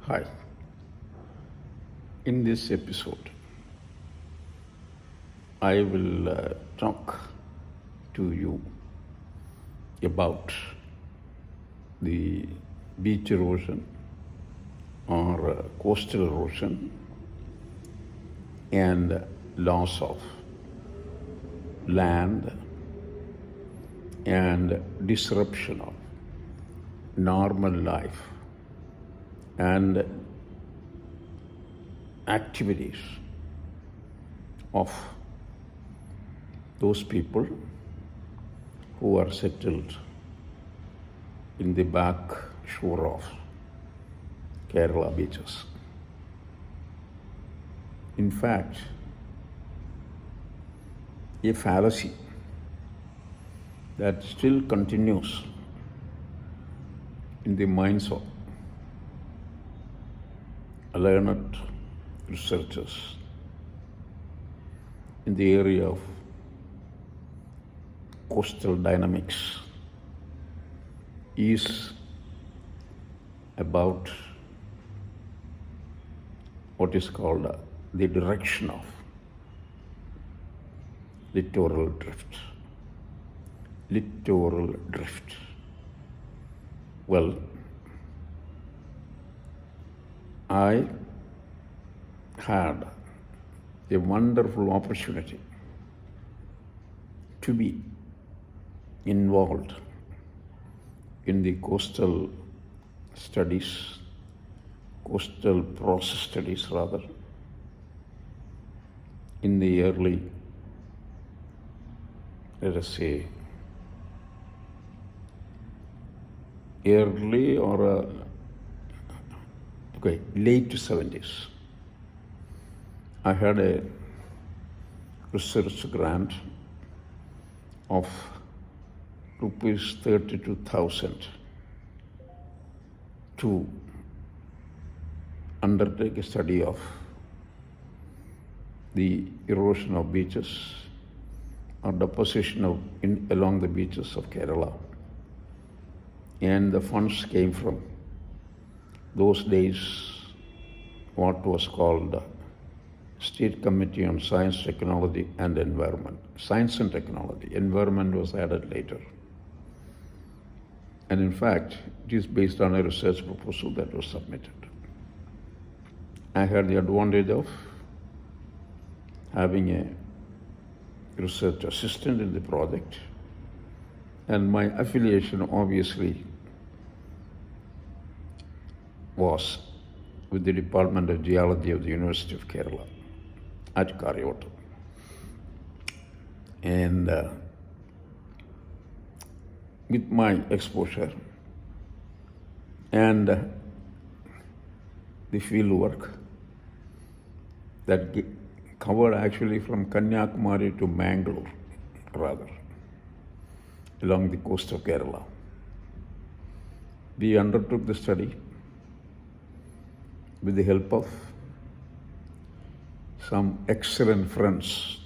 Hi. In this episode, I will talk to you about the beach erosion or coastal erosion and loss of land and disruption of normal life and activities of those people who are settled in the back shore of Kerala beaches. In fact, a fallacy that still continues in the minds of learned researchers in the area of coastal dynamics is about what is called the direction of littoral drift. Littoral drift. Well, I had a wonderful opportunity to be involved in the coastal studies, coastal process studies rather, in the early, let us say, late 70s. I had a research grant of rupees 32,000 to undertake a study of the erosion of beaches or deposition along the beaches of Kerala. And the funds came from those days what was called State Committee on Science, Technology and Environment. Science and Technology. Environment was added later. And in fact, it is based on a research proposal that was submitted. I had the advantage of having a research assistant in the project, and my affiliation obviously was with the Department of Geology of the University of Kerala at Karyotam. And with my exposure and the field work that covered actually from Kanyakumari to Mangalore, rather, along the coast of Kerala, we undertook the study with the help of some excellent friends,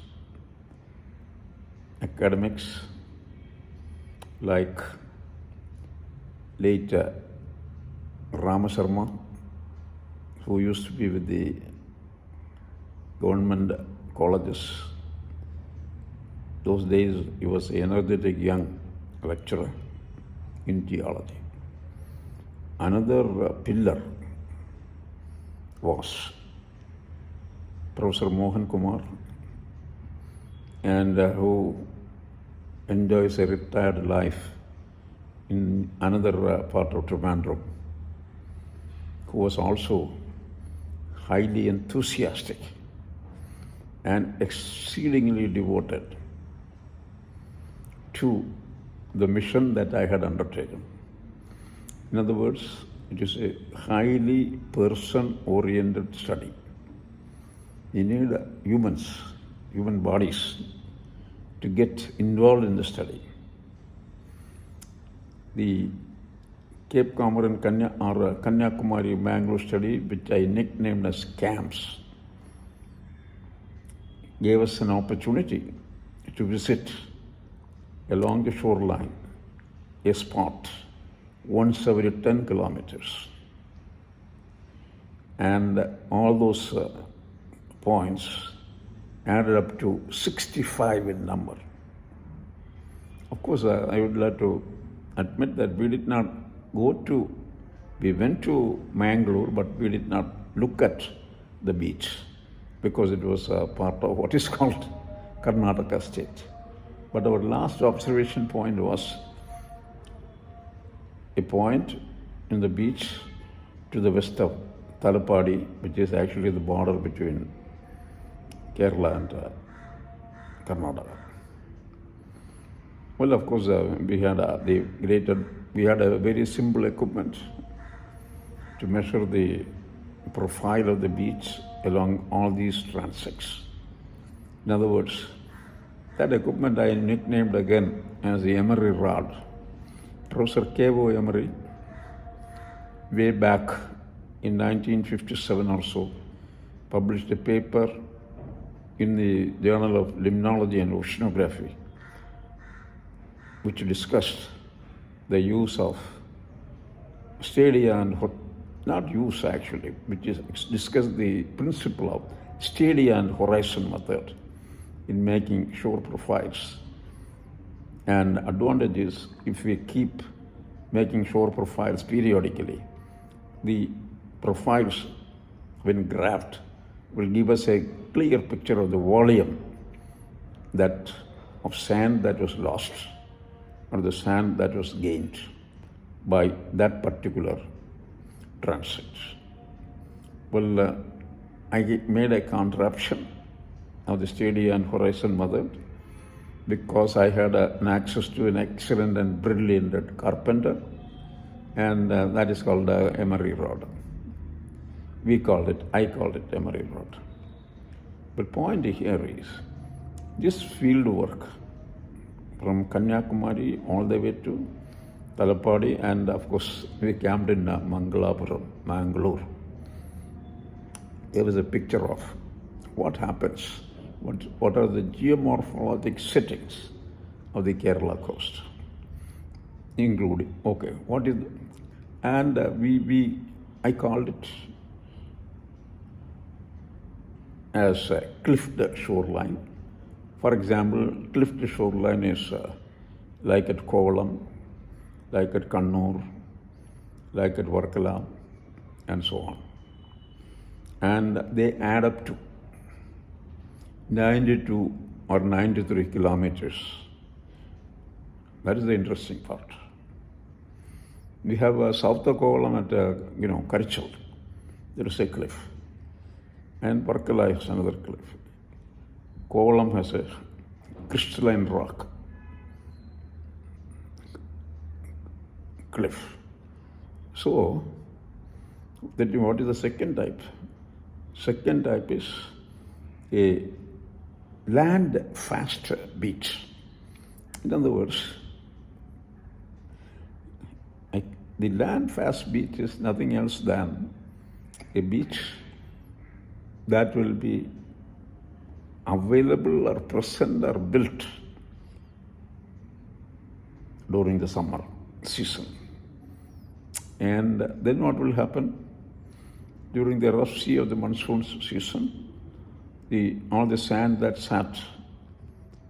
academics like late Ramasarma, who used to be with the government colleges. Those days he was an energetic young lecturer in geology. Another pillar was Professor Mohan Kumar, and who enjoys a retired life in another part of Trivandrum, who was also highly enthusiastic and exceedingly devoted to the mission that I had undertaken. In other words, it is a highly person-oriented study. You need human bodies, to get involved in the study. The Cape Comorin Kanyakumari Mangalore study, which I nicknamed as CAMPS, gave us an opportunity to visit along the shoreline a spot once every 10 kilometers. And all those points added up to 65 in number. Of course, I would like to admit that we went to Mangalore, but we did not look at the beach because it was part of what is called Karnataka state. But our last observation point was a point in the beach to the west of Talapadi, which is actually the border between Kerala and Karnataka. Well, of course, we had a very simple equipment to measure the profile of the beach along all these transects. In other words, that equipment I nicknamed again as the Emery rod. Professor K.O. Emery, way back in 1957 or so, published a paper in the Journal of Limnology and Oceanography, which discussed the use of stadia and discussed the principle of stadia and horizon method in making shore profiles. And advantage is if we keep making shore profiles periodically, the profiles, when graphed, will give us a clear picture of the volume of sand that was lost or the sand that was gained by that particular transit. Well, I made a contraption of the stadia and horizon method because I had an access to an excellent and brilliant carpenter, and that is called Emery rod. I called it Emery rod. But point here is, this field work from Kanyakumari all the way to Talapadi, and of course we camped in Mangalore. There was a picture of what happens, what are the geomorphologic settings of the Kerala coast, including, what is, and I called it as a cliffed shoreline. For example, cliffed shoreline is like at Kovalam, like at Kannur, like at Varkala, and so on. And they add up to 92 or 93 kilometers. That is the interesting part. We have south of Kovalam at Karichal. There is a cliff. And Varkala is another cliff. Kovalam has a crystalline rock cliff. So, what is the second type? Second type is a land-fast beach. In other words, the land-fast beach is nothing else than a beach that will be available or present or built during the summer season. And then what will happen? During the rough sea of the monsoon season, all the sand that sat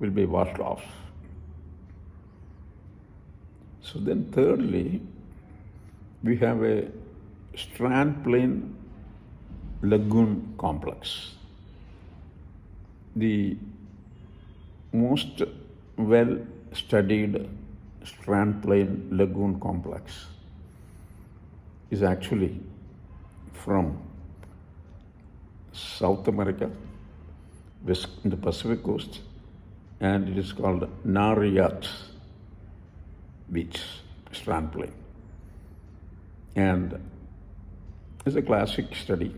will be washed off. So then thirdly, we have a strand plain lagoon complex. The most well-studied strand plain lagoon complex is actually from South America, west in the Pacific coast, and it is called Nariyat Beach, strand plain. And it's a classic study.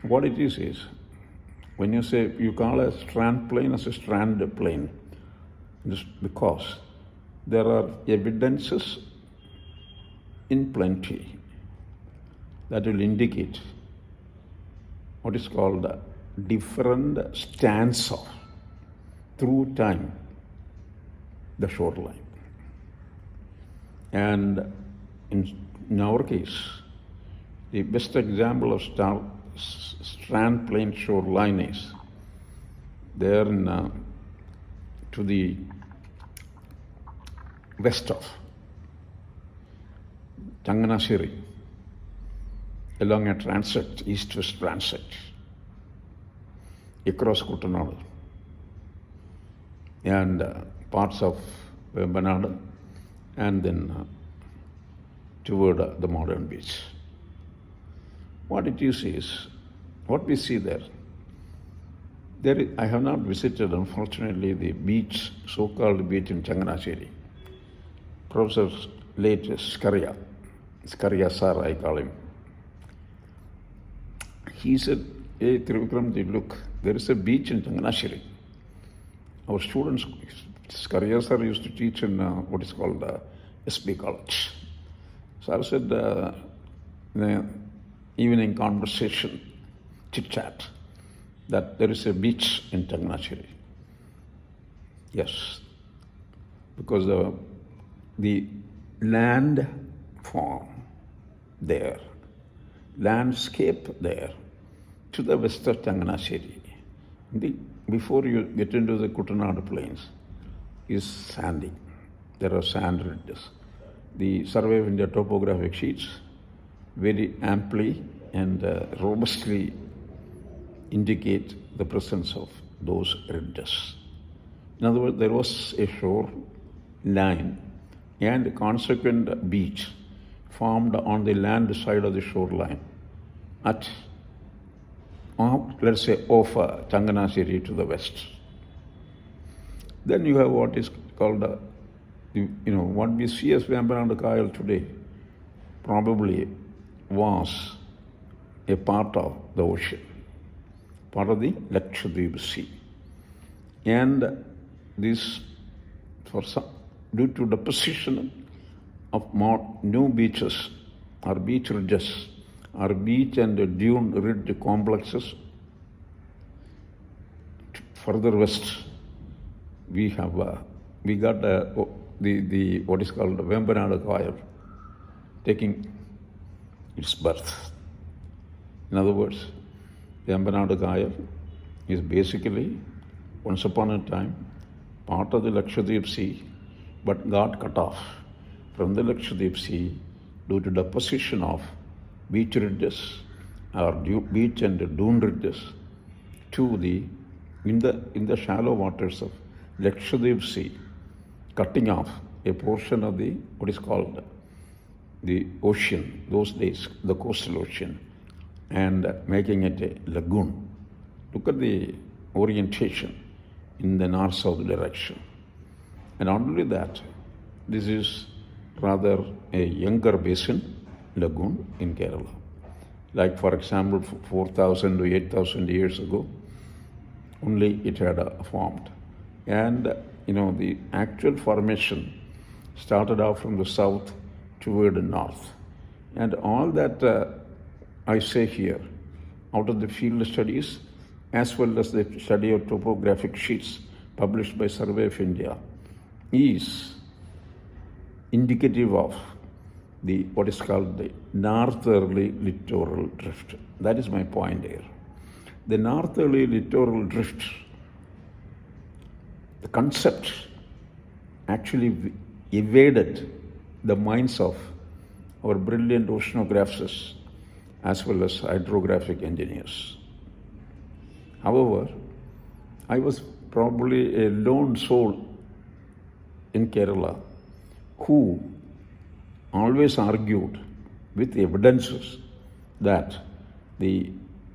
What it is when you call a strand plain as a strand plain, just because there are evidences in plenty that will indicate what is called different stands of, through time, the shoreline. And in our case, The best example of strand plane shoreline is there to the west of Changanasheri, along a transect, east-west transect, across Kuttanadu and parts of Vembanadu, and then toward the modern beach. What it is what we see there. I have not visited, unfortunately, the beach, so-called beach in Changanasheri. Professor late Skaria sir, I call him. He said, "Hey, Thrivikramji, look, there is a beach in Changanasheri." Our students, Skaria sir used to teach in what is called SB College. Sir said, in the evening conversation, chit-chat, that there is a beach in Changanasheri. Yes, because the land form there, landscape there, to the west of Changanasheri, before you get into the Kuttanadu plains, is sandy. There are sand ridges. The Survey of India topographic sheets very amply and robustly indicate the presence of those ridges. In other words, there was a shore line and a consequent beach formed on the land side of the shoreline at, let's say, off Changanasheri to the west. Then you have what is called, what we see as Vembanadu Kayal today probably was a part of the ocean, part of the Lakshadweep Sea. And this, due to deposition of more new beaches or beach ridges or beach and dune ridge complexes further west, we got the what is called Vembanadu Kayal taking its birth. In other words, Vembanadu Kayal is basically, once upon a time, part of the Lakshadweep Sea, but got cut off from the Lakshadweep Sea due to deposition of beach ridges or beach and dune ridges to in the shallow waters of Lakshadweep Sea, cutting off a portion of what is called the ocean, those days the coastal ocean, and making it a lagoon. Look at the orientation in the north-south direction. And not only that, this is rather a younger basin lagoon in Kerala. Like, for example, 4,000 to 8,000 years ago, only it had formed. And, the actual formation started out from the south toward the north. And all that I say here, out of the field studies, as well as the study of topographic sheets published by Survey of India, is indicative of what is called the northerly littoral drift. That is my point here. The northerly littoral drift, the concept actually evaded the minds of our brilliant oceanographers as well as hydrographic engineers. However, I was probably a lone soul in Kerala who always argued with evidences that the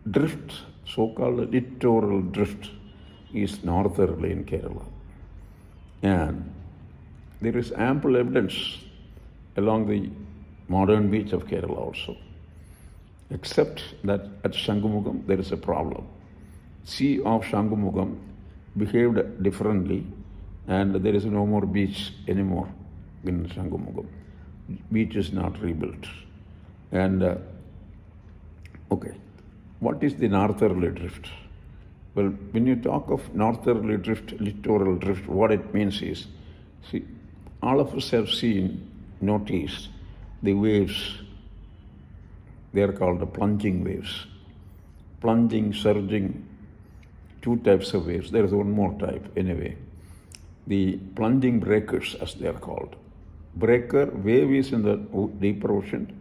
drift, so-called littoral drift, is northerly in Kerala. And there is ample evidence along the modern beach of Kerala also, except that at Shangumugam there is a problem. Sea of Shangumugam behaved differently, and there is no more beach anymore in Shangumugam. Beach is not rebuilt. And, what is the northerly drift? Well, when you talk of northerly drift, littoral drift, what it means is, all of us have noticed the waves they are called the plunging waves. Plunging, surging, two types of waves. There is one more type anyway. The plunging breakers, as they are called. Breaker, wave is in the deeper ocean.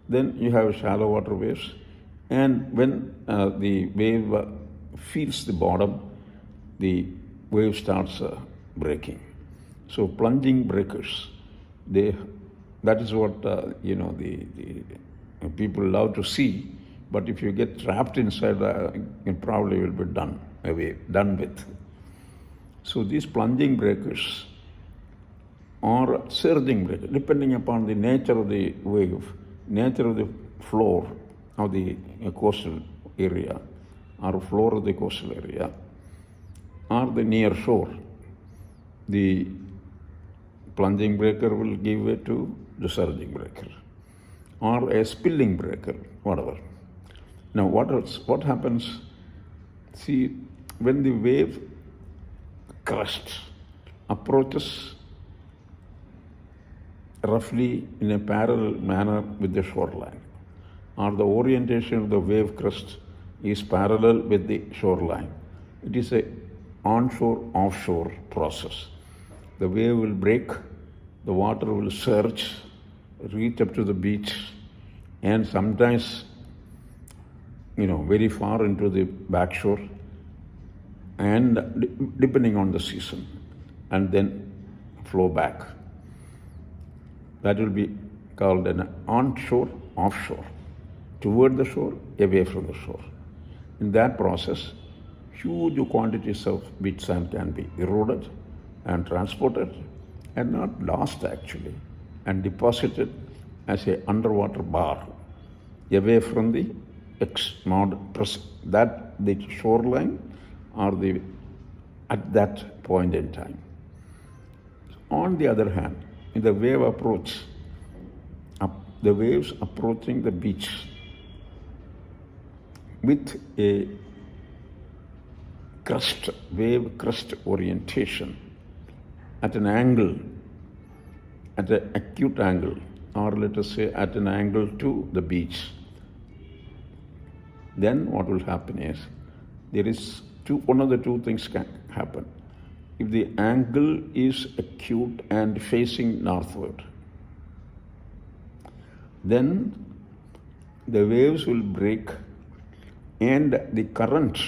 Then you have shallow water waves. And when the wave feels the bottom, the wave starts breaking. So plunging breakers, that is what the people love to see. But if you get trapped inside, it probably will be done with. So these plunging breakers or surging breakers, depending upon the nature of the wave, nature of the floor of the coastal area, or floor of the coastal area, or the near shore, the plunging breaker will give way to the surging breaker, or a spilling breaker, whatever. Now, what happens? See, when the wave crest approaches roughly in a parallel manner with the shoreline, or the orientation of the wave crest is parallel with the shoreline, it is a onshore-offshore process. The wave will break, the water will surge, reach up to the beach, and sometimes very far into the backshore, and depending on the season, and then flow back. That will be called an onshore, offshore, toward the shore, away from the shore. In that process, huge quantities of beach sand can be eroded and transported, and not lost actually, and deposited as a underwater bar away from the the shoreline or at that point in time. On the other hand, in the wave approach, the waves approaching the beach with a wave crest orientation at an angle, at an acute angle, or let us say at an angle to the beach, then what will happen is, one of the two things can happen. If the angle is acute and facing northward, then the waves will break, and the current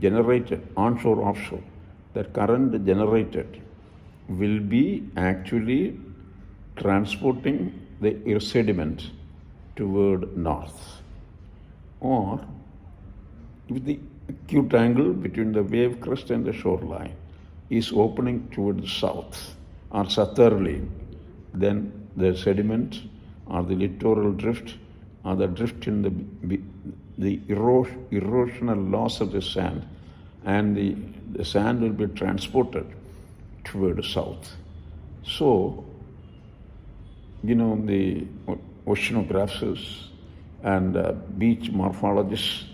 generated onshore, offshore, that current generated will be actually transporting the sediment toward north. Or if the acute angle between the wave crest and the shoreline is opening toward the south or southerly, then the sediment or the littoral drift or the drift in the erosional loss of the sand, and the sand will be transported toward the south. So, the oceanographers and beach morphologists,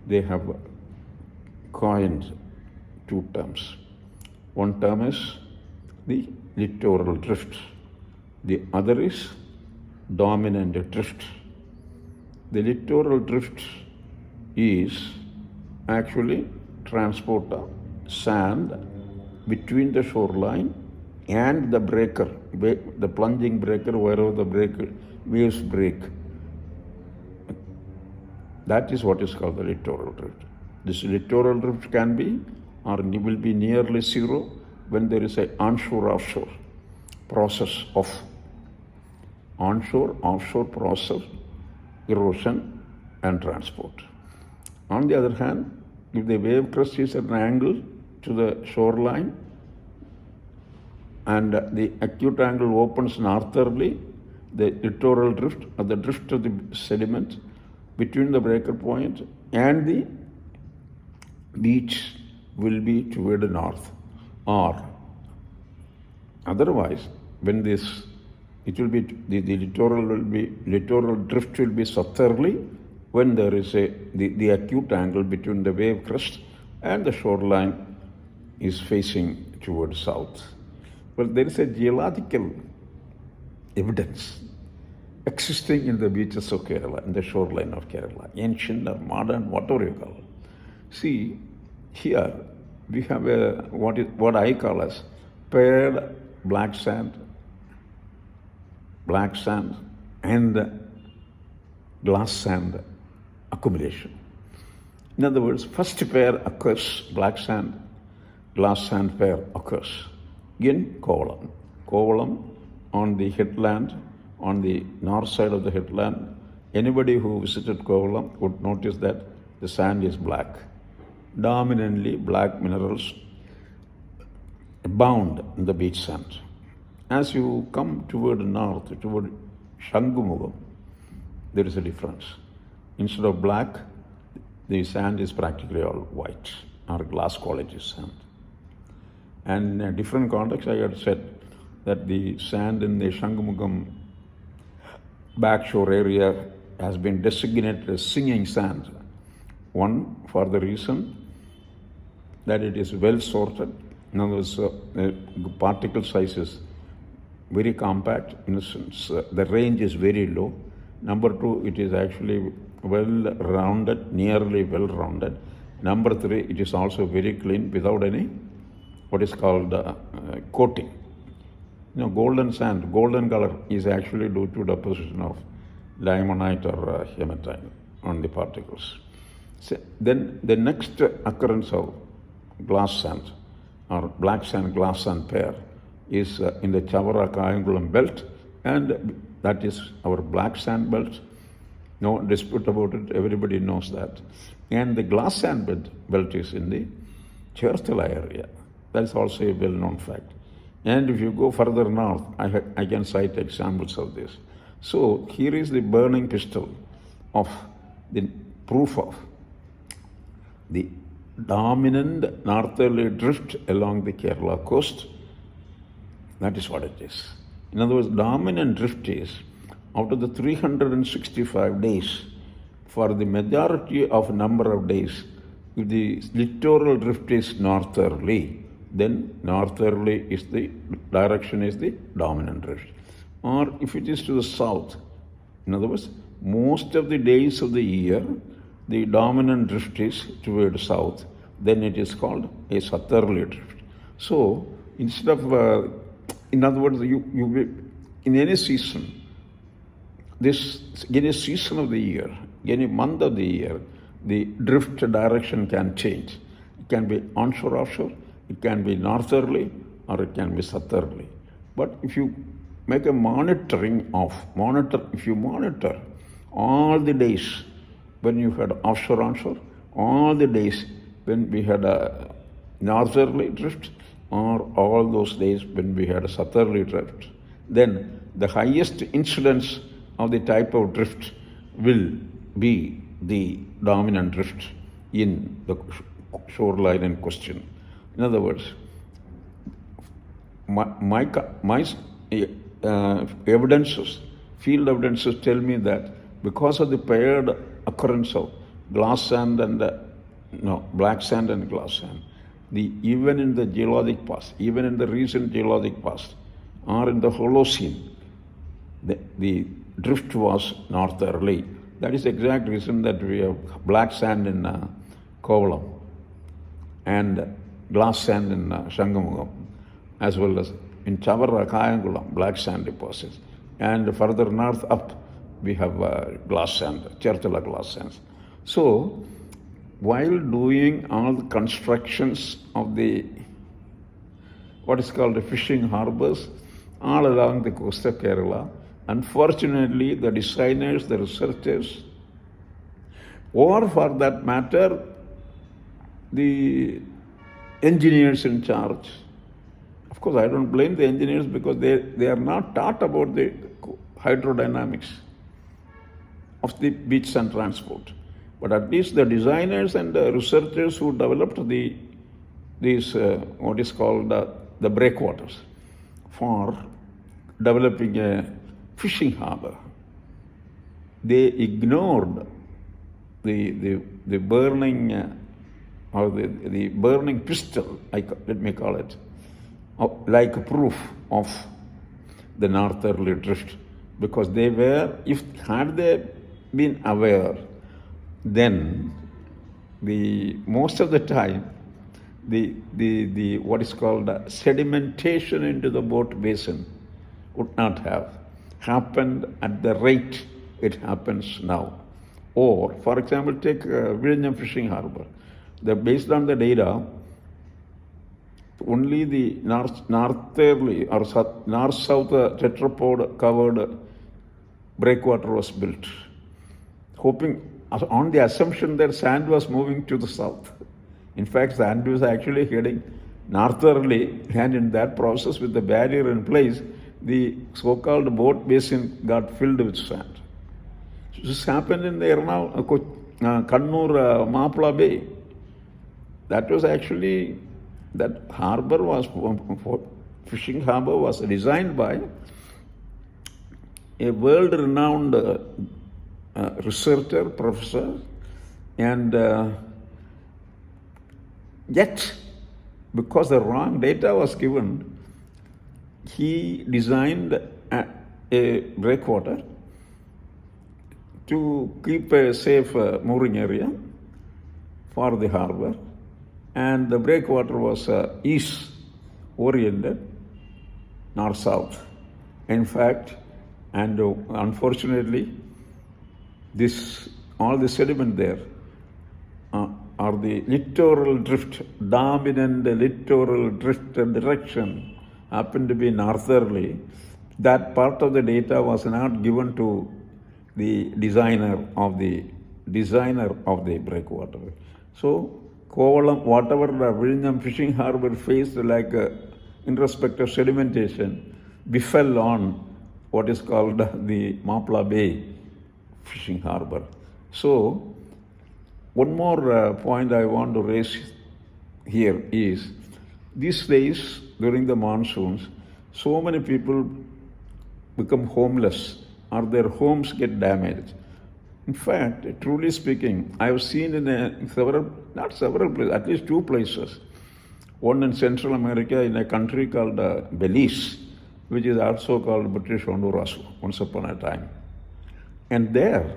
they have coined two terms. One term is the littoral drift. The other is dominant drift. The littoral drift is actually transport of sand between the shoreline and the breaker, the plunging breaker, wherever the waves break. That is what is called the littoral drift. This littoral drift can be or will be nearly zero when there is an onshore-offshore process of onshore-offshore process, erosion and transport. On the other hand, if the wave crest is at an angle to the shoreline and the acute angle opens northerly, the littoral drift or the drift of the sediment between the breaker point and the beach will be toward the north. Or otherwise, when the littoral drift will be southerly when there is the acute angle between the wave crest and the shoreline is facing towards south. Well, there is a geological evidence existing in the beaches of Kerala, in the shoreline of Kerala, ancient or modern, whatever you call it. See, here we have what I call as paired black sand, and glass sand accumulation. In other words, first pair occurs, black sand, glass sand pair occurs in Kovalam. Kovalam on the headland, on the north side of the headland. Anybody who visited Kovalam would notice that the sand is black. Dominantly black minerals abound in the beach sand. As you come toward the north, toward Shangumugam, there is a difference. Instead of black, the sand is practically all white or glass quality sand. And in a different context, I had said that the sand in the Shangumugam backshore area has been designated as singing sand. One, for the reason that it is well sorted. In other words, the particle size is very compact, in a sense. The range is very low. Number two, it is actually well rounded, nearly well rounded. Number three, it is also very clean without any what is called coating. Golden sand, golden color is actually due to deposition of limonite or hematite on the particles. So then the next occurrence of glass sand or black sand glass sand pair is in the Chavara Kayangulam belt, and that is our black sand belt. No dispute about it, everybody knows that. And the glass sand belt is in the Cherthala area. That is also a well-known fact. And if you go further north, I can cite examples of this. So here is the burning pistol of the proof of the dominant northerly drift along the Kerala coast. That is what it is. In other words, dominant drift is out of the 365 days, for the majority of number of days, if the littoral drift is northerly, then northerly is the direction is the dominant drift. Or if it is to the south, in other words, most of the days of the year, the dominant drift is toward south, then it is called a southerly drift. So instead of, in other words, you in any season, any season of the year, any month of the year, the drift direction can change. It can be onshore, offshore, it can be northerly, or it can be southerly. But if you make a if you monitor all the days when you had offshore, onshore, all the days when we had a northerly drift, or all those days when we had a southerly drift, then the highest incidence of the type of drift will be the dominant drift in the shoreline in question. In other words, my evidences, field evidences tell me that because of the paired occurrence of glass sand and black sand and glass sand, even in the geologic past, even in the recent geologic past, or in the Holocene, the drift was northerly. That is the exact reason that we have black sand in Kovalam and glass sand in Shangamugam, as well as in Chavara Kayangulam, black sand deposits. And further north up, we have glass sand, Cherthala glass sands. So, while doing all the constructions of the what is called the fishing harbors all along the coast of Kerala, unfortunately, the designers, the researchers, or for that matter, the engineers in charge. Of course, I don't blame the engineers because they are not taught about the hydrodynamics of the beach sand transport. But at least the designers and the researchers who developed these what is called the breakwaters for developing a fishing harbor, they ignored the burning or the burning pistol, let me call it, like proof of the northerly drift because they were, if had they been aware, then most of the time the what is called sedimentation into the boat basin would not have happened at the rate it happens now. Or, for example, take Viljam Fishing Harbor. Based on the data, only the northerly or north-south tetrapod covered breakwater was built, hoping on the assumption that sand was moving to the south. In fact, sand was actually heading northerly, and in that process, with the barrier in place, the so-called boat basin got filled with sand. This happened in the Kannur Mapla Bay. That was actually, that harbor was, fishing harbor was designed by a world-renowned researcher, professor, and yet, because the wrong data was given, he designed a breakwater to keep a safe mooring area for the harbor, and the breakwater was east-oriented, north-south. In fact, and unfortunately, all the sediment there are the littoral drift, dominant littoral drift direction happened to be northerly. That part of the data was not given to the designer of the breakwater. So, Kovalam, whatever the Viljam Fishing Harbor faced, like in respect of sedimentation, befell on what is called the Mapla Bay Fishing Harbor. So, one more point I want to raise here is, these days during the monsoons, so many people become homeless or their homes get damaged. In fact, truly speaking, I have seen in not several places, at least two places. One in Central America in a country called Belize, which is also called British Honduras once upon a time. And there,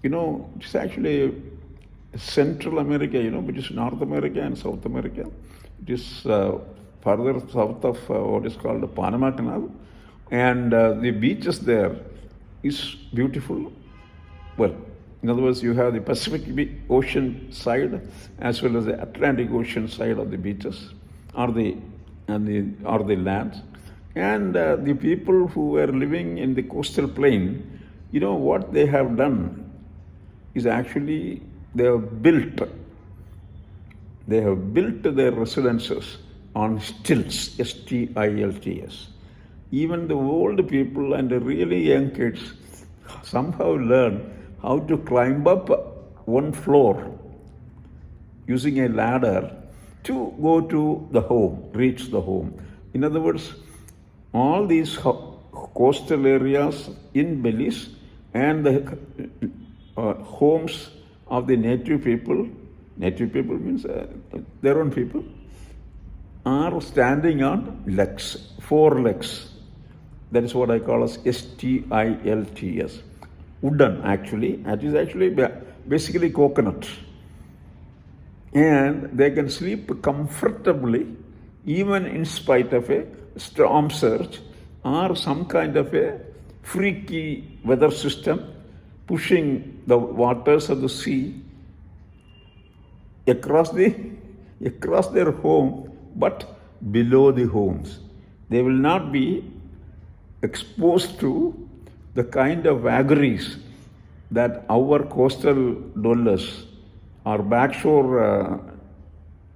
it's actually Central America, which is North America and South America. It is further south of what is called the Panama Canal. And the beaches there is beautiful. Well, in other words, you have the Pacific Ocean side as well as the Atlantic Ocean side of the beaches or the lands. And the people who were living in the coastal plain, what they have done is actually they have built their residences on stilts, S-T-I-L-T-S. Even the old people and the really young kids somehow learn how to climb up one floor using a ladder to go to the home, reach the home. In other words, all these coastal areas in Belize and the homes of the native people means their own people, are standing on legs, 4 legs. That is what I call as S-T-I-L-T-S. Wooden, actually. That is actually basically coconut. And they can sleep comfortably even in spite of a storm surge or some kind of a freaky weather system pushing the waters of the sea across their home, but below the homes. They will not be exposed to the kind of vagaries that our coastal dwellers or backshore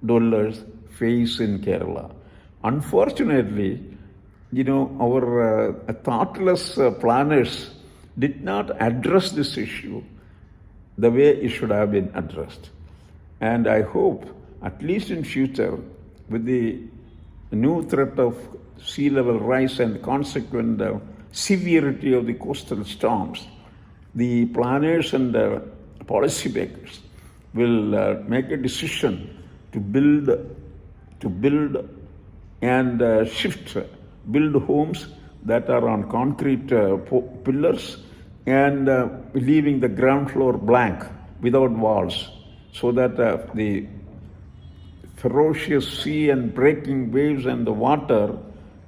dwellers face in Kerala. Unfortunately, our thoughtless planners did not address this issue the way it should have been addressed. And I hope, at least in future, with the new threat of sea level rise and consequent severity of the coastal storms, the planners and policymakers will make a decision to build and build homes that are on concrete pillars and leaving the ground floor blank without walls, so that the ferocious sea and breaking waves and the water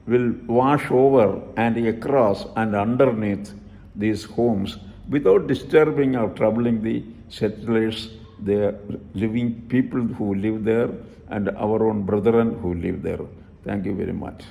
will wash over and across and underneath these homes without disturbing or troubling the settlers, the living people who live there, and our own brethren who live there. Thank you very much.